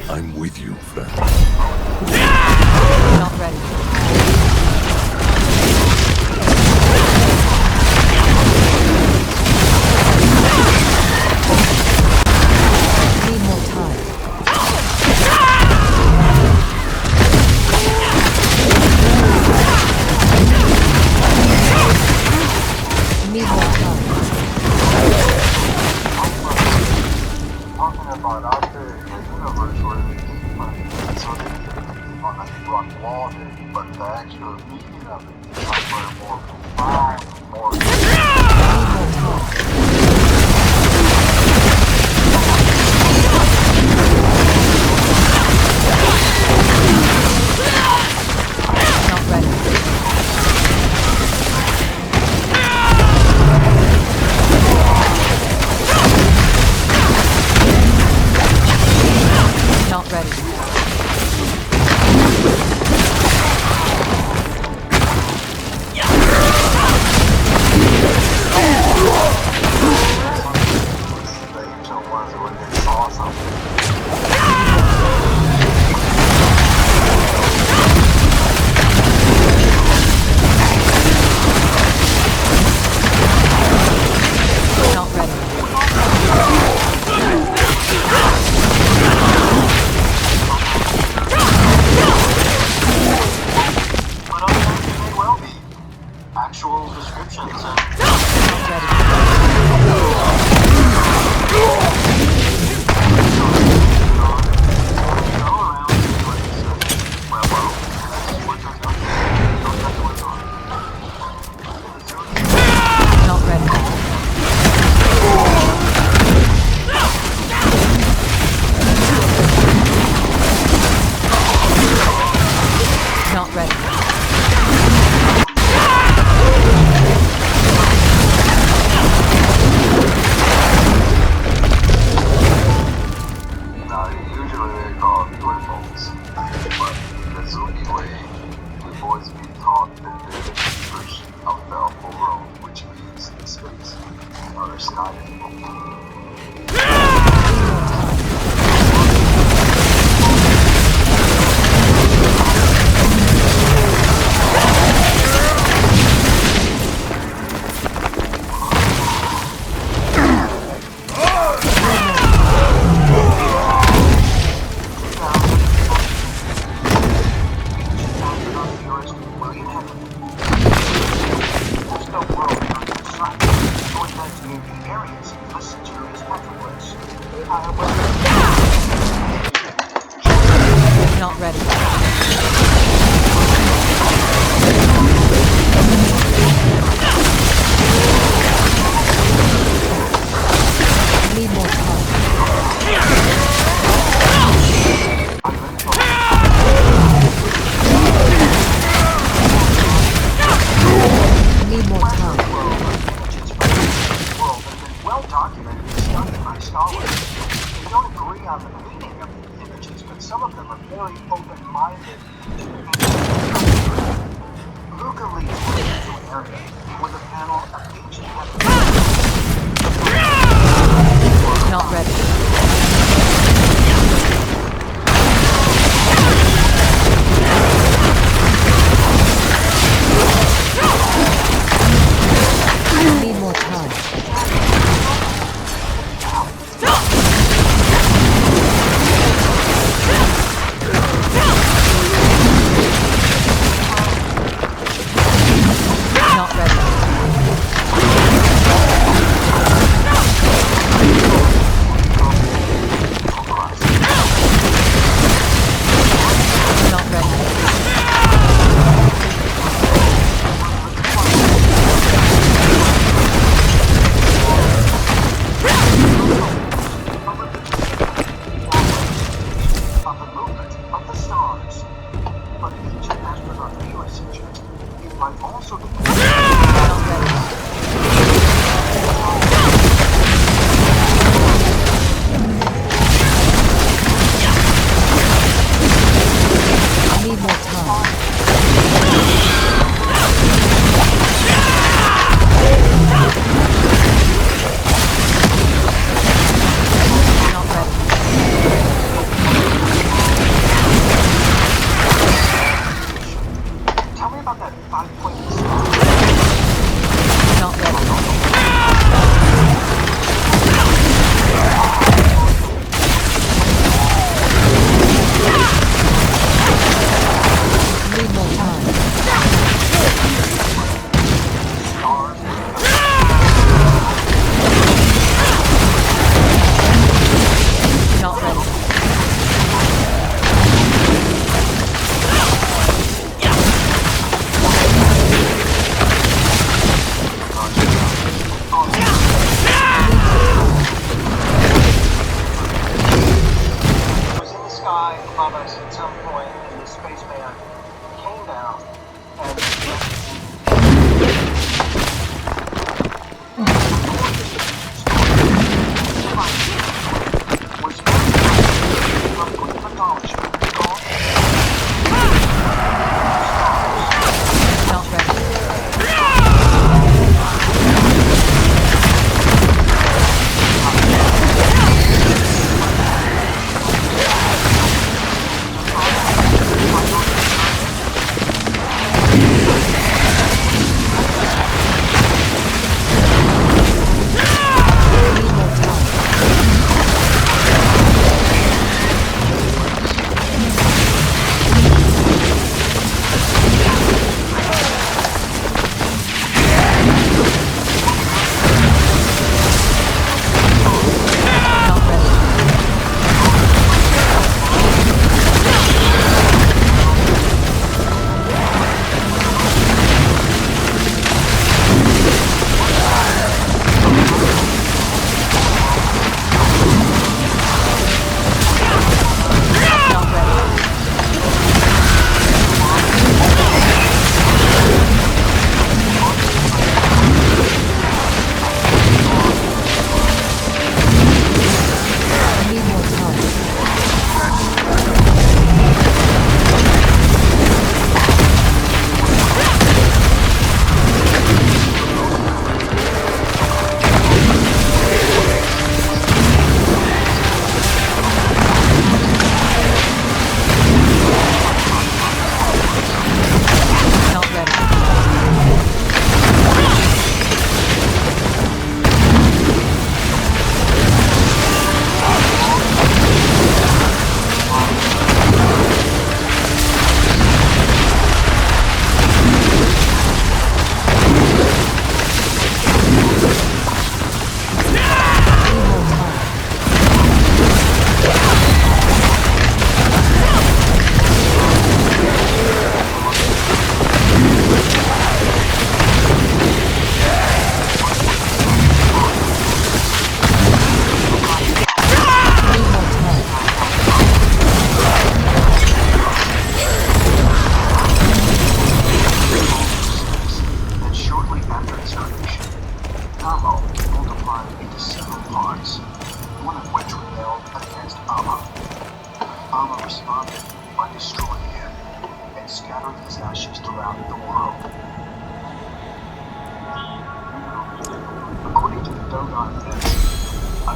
I'm with you, friend. Not ready. Need more time. Need more time. Talking about out there in the universe where they keep so they on a rock wall thing, but the actual meaning of it is somewhere more profound, more. Not ready. Not ready. Not ready. Actual descriptions and Not ready. Not ready. usually they call it UFOs. But in the Zuni way, we've always been taught that they're the keepers of the upper world, which means the space, other sky people. Not ready. Need more time. Need more time. Well documented and studied by scholars. They don't agree on the meaning of the images, but some of them are very open-minded. Luca leads us into an area with a panel of ancient Not ready. Need more time. Not ready.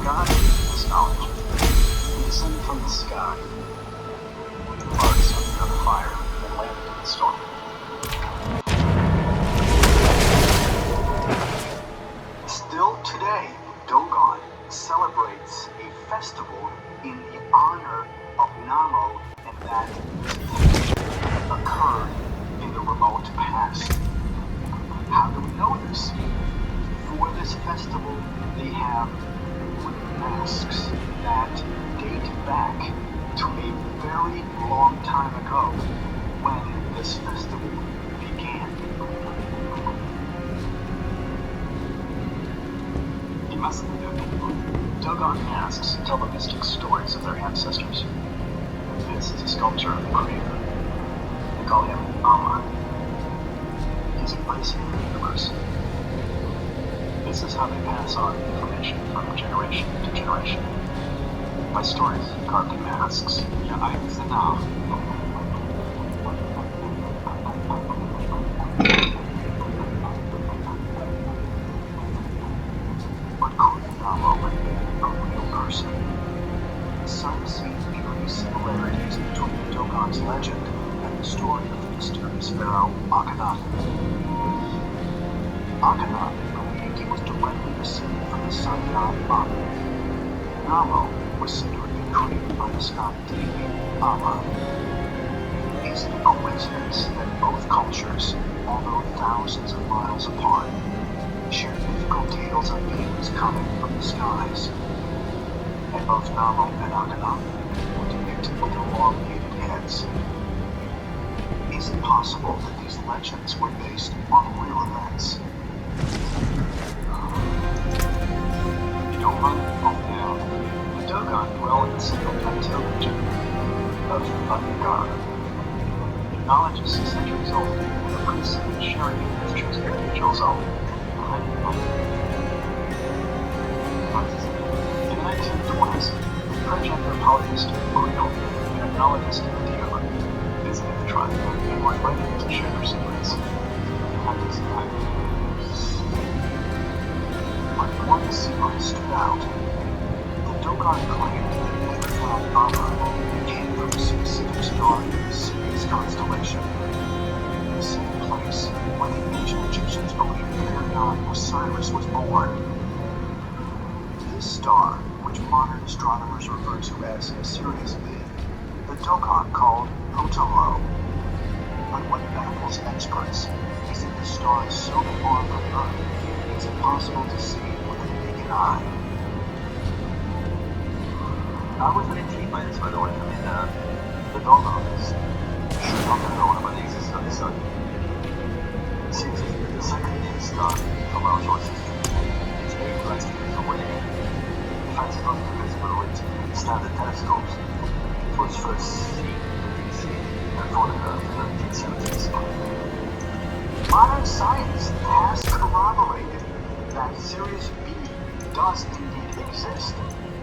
God gave this knowledge. He descended from the sky, parts something on fire, and landed in the storm. Still today, Dogon celebrates a festival in the honor of Namo, and that occurred in the remote past. How do we know this? For this festival, they have wooden masks that date back to a very long time ago when this festival began. You must know that Dogon masks tell the mystic stories of their ancestors. This is a sculpture of the creator. They call him Amma. He's a place in the universe. This is how they pass on information from generation to generation. By stories carved in masks. Ja, eins danach. But could Namo be a real person? Some see eerie similarities between Dogon's legend and the story of the mysterious pharaoh Akhenaten. Akhenaten believed he was directly descended from the sun god Anu. Namo was said to have been created by the sky deity Amma. Is it a coincidence that both cultures, although thousands of miles apart, share mythical tales of beings coming from the skies? And both Namo and Akhenaten were depicted with elongated heads. Is it possible that these legends were based on real events? The Dogon dwell in the single plateau region of Agnosticism. Knowledge is centuries old, and the priests have been sharing it with transparent angels all. In the 1920s, the French anthropologist Guido and ethnologist Diablo visited the tribe and were invited to share their secrets. But one secret stood out. The Dogon claimed that they found Amma came from a specific star in the Sirius constellation. The same place where the ancient Egyptians believed their god Osiris was born. This star, which modern astronomers refer to as Sirius B, the Dogon called Otolo. But what baffles experts is that the star is so far from Earth, it's impossible to see with the naked eye. I was really intrigued by this, by the way. I mean, the Dogon is not known about the existence of the sun. It seems that the second star from our sources is 8 light years away. In fact, it's not even visible with standard telescopes. It was first seen and for the 1970s. Modern science has corroborated that Sirius B does indeed exist.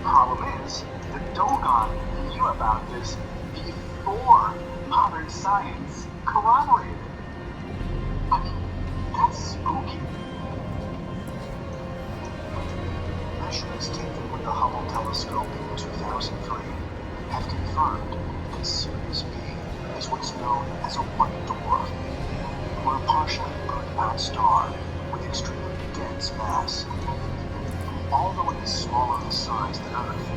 Problem is, the Dogon knew about this before modern science corroborated it. I mean, that's spooky. Measurements taken with the Hubble telescope in 2003 have confirmed that Sirius B is what's known as a white dwarf, or a partially burnt-out star with extremely dense mass. Although it is smaller in size than Earth,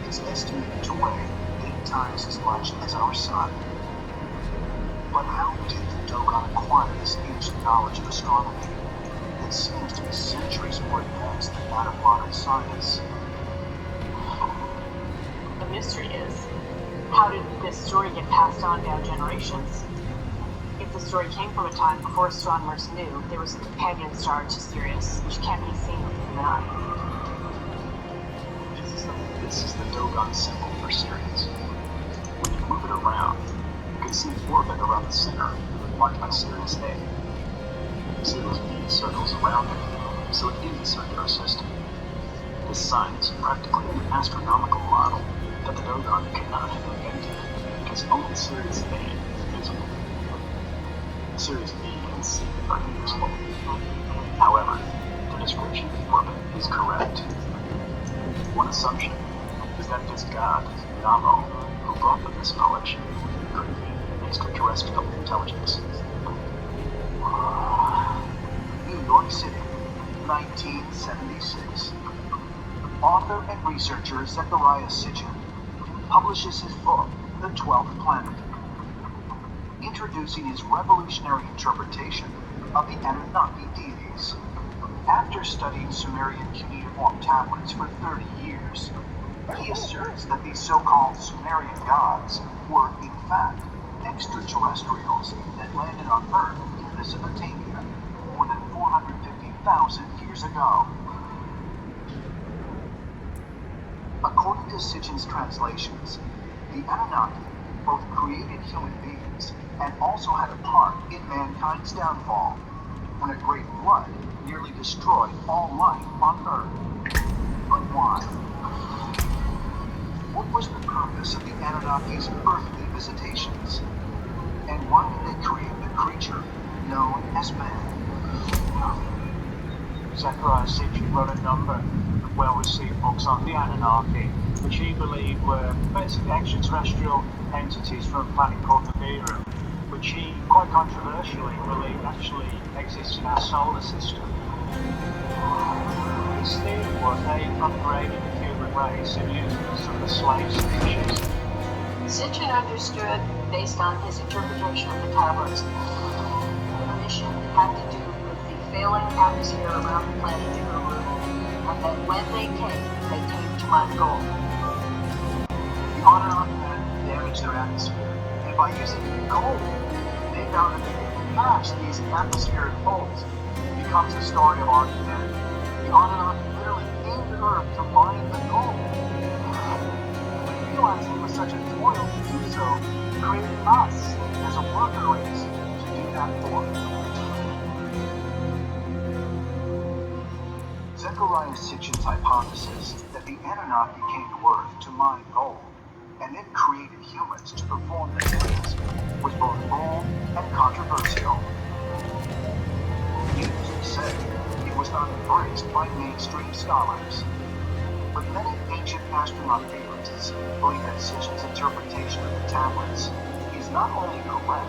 it's estimated to weigh 8 times as much as our Sun. But how did the Dogon acquire this ancient knowledge of astronomy that seems to be centuries more advanced than that of modern science? The mystery is, how did this story get passed on down generations? If the story came from a time before astronomers knew there was a companion star to Sirius, which can't be seen with the human eye. This is the Dogon symbol for Sirius. When you move it around, you can see an orbit around the center, marked by Sirius A. Sirius B circles around it, so it is a circular system. This sign is practically an astronomical model that the Dogon could not have invented, because only Sirius A is visible. Sirius B and C are invisible. However, the description of the orbit is correct. One assumption is that this god, Yamo, who brought them this knowledge, could be extraterrestrial intelligence. New York City, 1976. Author and researcher Zecharia Sitchin publishes his book, The 12th Planet, introducing his revolutionary interpretation of the Anunnaki deities. After studying Sumerian cuneiform tablets for 30 years, he asserts that these so-called Sumerian gods were, in fact, extraterrestrials that landed on Earth in Mesopotamia more than 450,000 years ago. According to Sitchin's translations, the Anunnaki both created human beings and also had a part in mankind's downfall, when a great flood nearly destroyed all life on Earth. But why? What was the purpose of the Anunnaki's earthly visitations? And why did they create the creature known as man? Zecharia Sitchin wrote a number of well-received books on the Anunnaki, which he believed were basically extraterrestrial entities from a planet called Nibiru, which he quite controversially believed actually exists in our solar system. His theory was they upgraded the human race and used it as sort of a slave species. Sitchin understood, based on his interpretation of the tablets, the mission had to do with the failing atmosphere around the planet Nibiru, and that when they came to my goal. The Anunnaki men damaged their atmosphere, and by using gold, they found that they could match these atmospheric folds. It becomes a story of our humanity. The Anunnaki literally aimed the Earth to mine the gold. When realizing it was such a toil to do so, they created us as a worker race to do that for them. Zecharia Sitchin's hypothesis that the Anunnaki came to Earth to mine gold and then created humans to perform the task was both bold and controversial. Needless to say, it was not embraced by mainstream scholars. But many ancient astronaut theorists believe that Sitchin's interpretation of the tablets is not only correct,